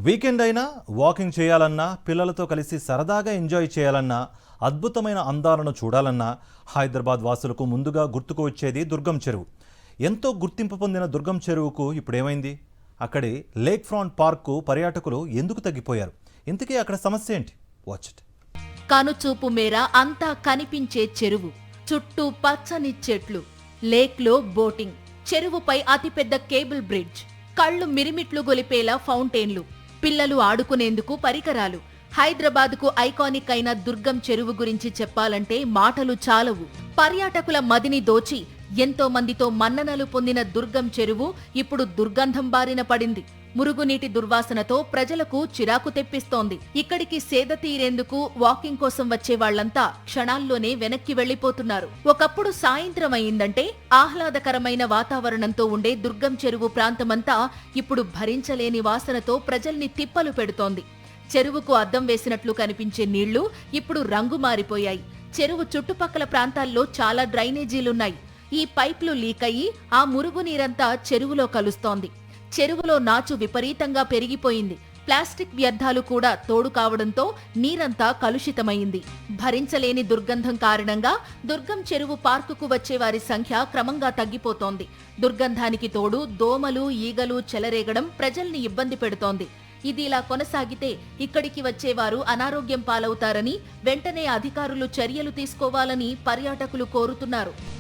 Weekend అయినా walking చేయాలన్నా, పిల్లలతో కలిసి సరదాగా ఎంజాయ్ చేయాలన్నా, అద్భుతమైన అందాలను చూడాలన్నా హైదరాబాద్ వాసులకు ముందుగా గుర్తుకు వచ్చేది దుర్గం చెరువు. ఎంతో గుర్తింపు పొందిన దుర్గం చెరువుకు ఇప్పుడేమైంది? అక్కడి లేక్ ఫ్రంట్ పార్కు పర్యాటకులు ఎందుకు తగ్గిపోయారు? ఇంతకీ అక్కడ సమస్య ఏంటి? Watch it. కనుచూపు మేర అంతా కనిపించే చెరువు, చుట్టూ పచ్చని చెట్లు, లేక్లో బోటింగ్, చెరువుపై అతిపెద్ద కేబుల్ బ్రిడ్జ్, కళ్ళు మిరిమిట్లు గొలిపేలా ఫౌంటైన్లు, పిల్లలు ఆడుకునేందుకు పరికరాలు. హైదరాబాద్కు ఐకానిక్ అయిన దుర్గం చెరువు గురించి చెప్పాలంటే మాటలు చాలవు. పర్యాటకుల మదిని దోచి ఎంతో మందితో మన్ననలు పొందిన దుర్గం చెరువు ఇప్పుడు దుర్గంధం బారిన పడింది. మురుగునీటి దుర్వాసనతో ప్రజలకు చిరాకు తెప్పిస్తోంది. ఇక్కడికి సేద తీరేందుకు వాకింగ్ కోసం వచ్చే వాళ్లంతా క్షణాల్లోనే వెనక్కి వెళ్లిపోతున్నారు. ఒకప్పుడు సాయంత్రం అయిందంటే ఆహ్లాదకరమైన వాతావరణంతో ఉండే దుర్గం చెరువు ప్రాంతమంతా ఇప్పుడు భరించలేని వాసనతో ప్రజల్ని తిప్పలు పెడుతోంది. చెరువుకు అద్దం వేసినట్లు కనిపించే నీళ్లు ఇప్పుడు రంగు మారిపోయాయి. చెరువు చుట్టుపక్కల ప్రాంతాల్లో చాలా డ్రైనేజీలున్నాయి. ఈ పైప్లు లీక్ అయ్యి ఆ మురుగునీరంతా చెరువులో కలుస్తోంది. చెరువులో నాచు విపరీతంగా పెరిగిపోయింది. ప్లాస్టిక్ వ్యర్థాలు కూడా తోడు కావడంతో నీరంతా కలుషితమైంది. భరించలేని దుర్గంధం కారణంగా దుర్గం చెరువు పార్కుకు వచ్చే వారి సంఖ్య క్రమంగా తగ్గిపోతోంది. దుర్గంధానికి తోడు దోమలు, ఈగలు చెలరేగడం ప్రజల్ని ఇబ్బంది పెడుతోంది. ఇది ఇలా కొనసాగితే ఇక్కడికి వచ్చేవారు అనారోగ్యం పాలవుతారని వెంటనే అధికారులు చర్యలు తీసుకోవాలని పర్యాటకులు కోరుతున్నారు.